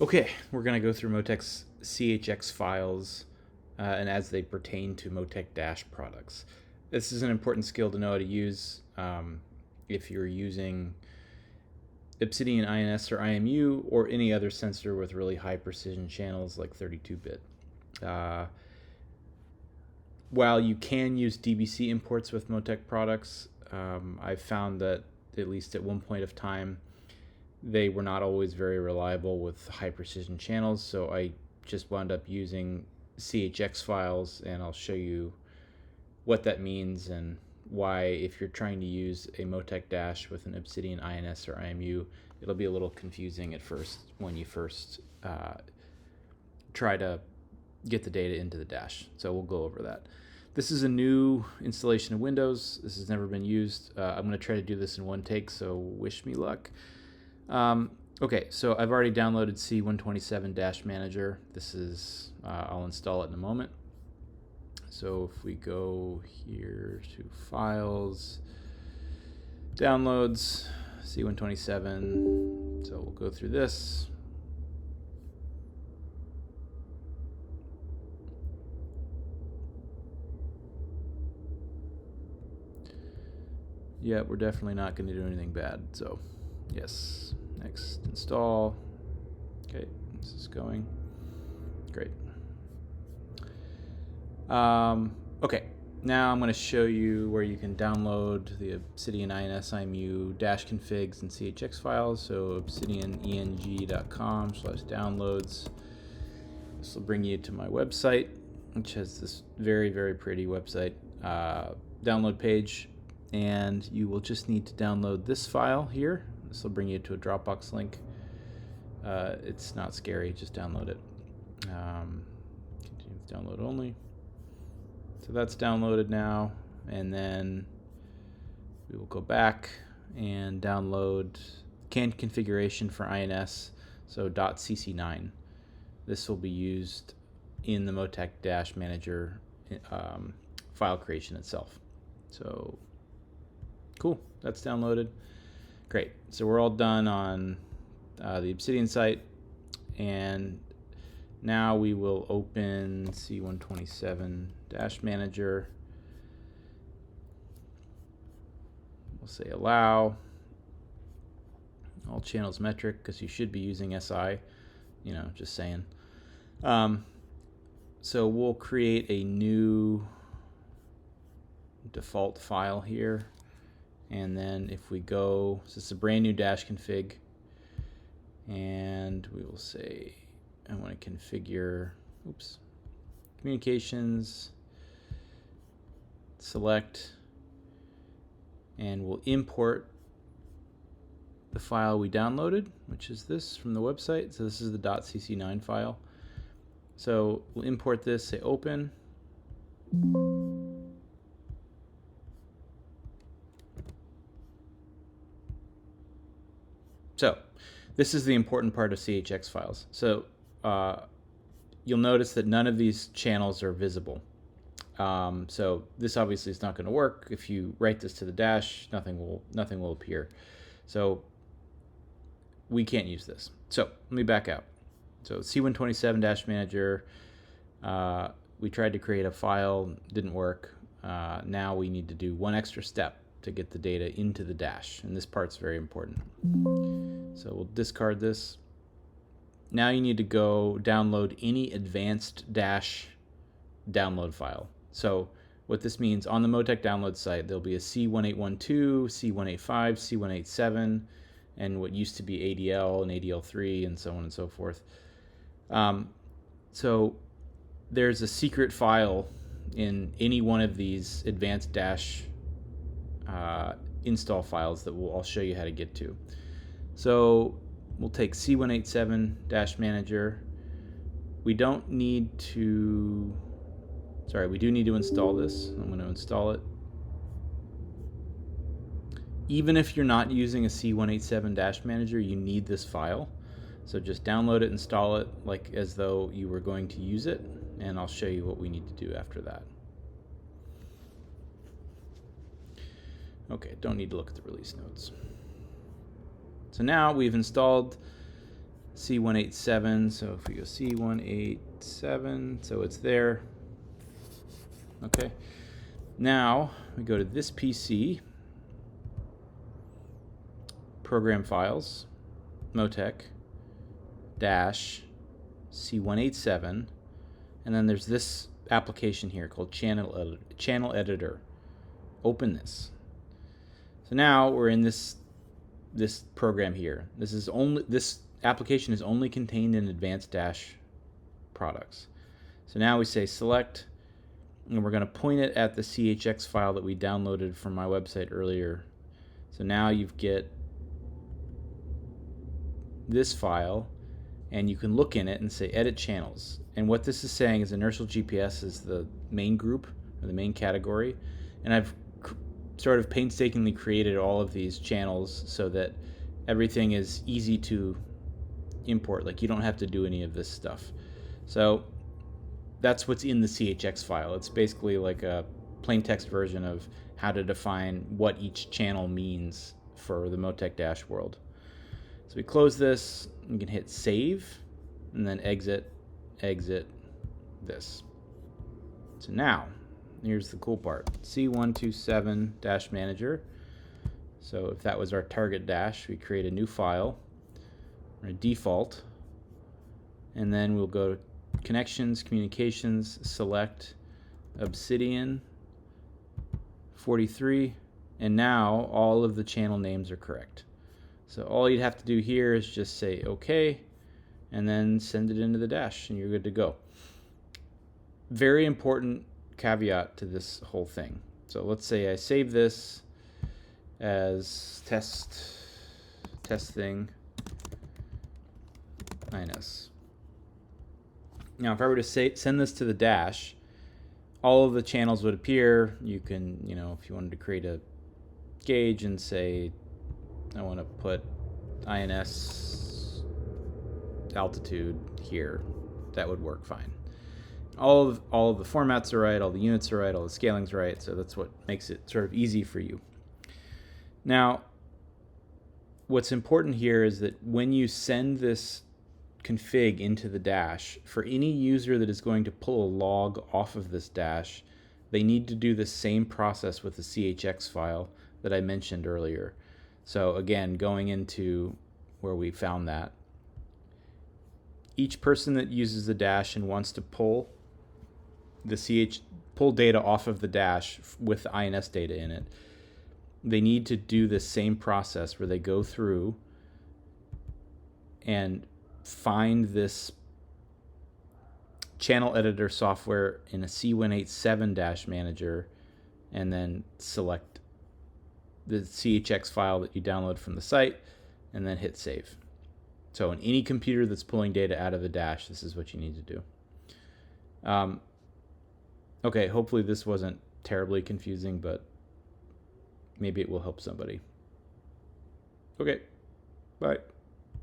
Okay, we're going to go through MoTeC's CHX files and as they pertain to MoTeC Dash products. This is an important skill to know how to use if you're using Obsidian INS or IMU or any other sensor with really high precision channels like 32-bit. While you can use DBC imports with MoTeC products, I've found that at least at one point of time, they were not always very reliable with high precision channels, so I just wound up using CHX files, and I'll show you what that means and why, if you're trying to use a MoTeC Dash with an Obsidian INS or IMU, it'll be a little confusing at first when you first try to get the data into the Dash. So we'll go over that. This is a new installation of Windows. This has never been used. I'm going to try to do this in one take, so wish me luck. Okay, so I've already downloaded C127 Dash Manager. This is, I'll install it in a moment. So if we go here to Files, Downloads, C127, so we'll go through this. Yeah, we're definitely not going to do anything bad, so yes. Next, install. Okay, this is going. Great. Okay, now I'm going to show you where you can download the Obsidian INS IMU dash configs and CHX files. So obsidianeng.com/downloads. This will bring you to my website, which has this very, very pretty website download page. And you will just need to download this file here. This will bring you to a Dropbox link. It's not scary, just download it. Continue with download only. So that's downloaded now, and then we will go back and download canned configuration for INS, so .cc9. This will be used in the MoTeC Dash Manager file creation itself. So cool, that's downloaded. Great, so we're all done on the Obsidian site, and now we will open C127 Dash Manager. We'll say allow all channels metric, because you should be using SI, just saying. So we'll create a new default file here. And then if we go, so it's a brand new dash config, and we will say, I want to configure, communications, select, and we'll import the file we downloaded, which is this from the website. So this is the .cc9 file. So we'll import this, say open. So this is the important part of CHX files. So you'll notice that none of these channels are visible. So this obviously is not going to work. If you write this to the dash, nothing will appear. So we can't use this. So let me back out. So C127 Dash Manager, we tried to create a file, didn't work. Now we need to do one extra step to get the data into the dash, and this part's very important. So we'll discard this. Now you need to go download any advanced dash download file. So what this means, on the MoTeC download site, there'll be a C1812, C185, C187, and what used to be ADL and ADL3 and so on and so forth. So there's a secret file in any one of these advanced dash install files that I'll show you how to get to. So we'll take C187 Dash Manager. We don't need to, we do need to install this. I'm going to install it. Even if you're not using a C187 Dash Manager, you need this file. So just download it, install it like as though you were going to use it, and I'll show you what we need to do after that. Okay, don't need to look at the release notes. So now we've installed C187. So if we go C187, so it's there. Okay. Now we go to this PC, program files, MoTeC dash C187, and then there's this application here called Channel Editor. Open this. So now we're in this program here. This application is only contained in Advanced Dash products. So now we say select, and we're going to point it at the CHX file that we downloaded from my website earlier. So now you get this file, and you can look in it and say edit channels. And what this is saying is inertial GPS is the main group or the main category, and I've sort of painstakingly created all of these channels so that everything is easy to import. Like, you don't have to do any of this stuff. So that's what's in the CHX file. It's basically like a plain text version of how to define what each channel means for the MoTeC Dash world. So we close this, you can hit save, and then exit this. So now, here's the cool part. C127 dash manager. So if that was our target dash, we create a new file, or a default, and then we'll go to connections, communications, select Obsidian 43, and now all of the channel names are correct. So all you'd have to do here is just say OK, and then send it into the dash, and you're good to go. Very important caveat to this whole thing. So let's say I save this as test thing INS. Now if I were to send this to the dash, all of the channels would appear. You can, if you wanted to create a gauge and say I want to put INS altitude here, that would work fine. All of the formats are right, all the units are right, all the scaling's right, so that's what makes it sort of easy for you. Now, what's important here is that when you send this config into the dash, for any user that is going to pull a log off of this dash, they need to do the same process with the CHX file that I mentioned earlier. So again, going into where we found that, each person that uses the dash and wants to pull data off of the dash with the INS data in it, they need to do the same process where they go through and find this channel editor software in a C187 dash manager, and then select the CHX file that you download from the site, and then hit save. So in any computer that's pulling data out of the dash, this is what you need to do. Okay, hopefully this wasn't terribly confusing, but maybe it will help somebody. Okay, bye.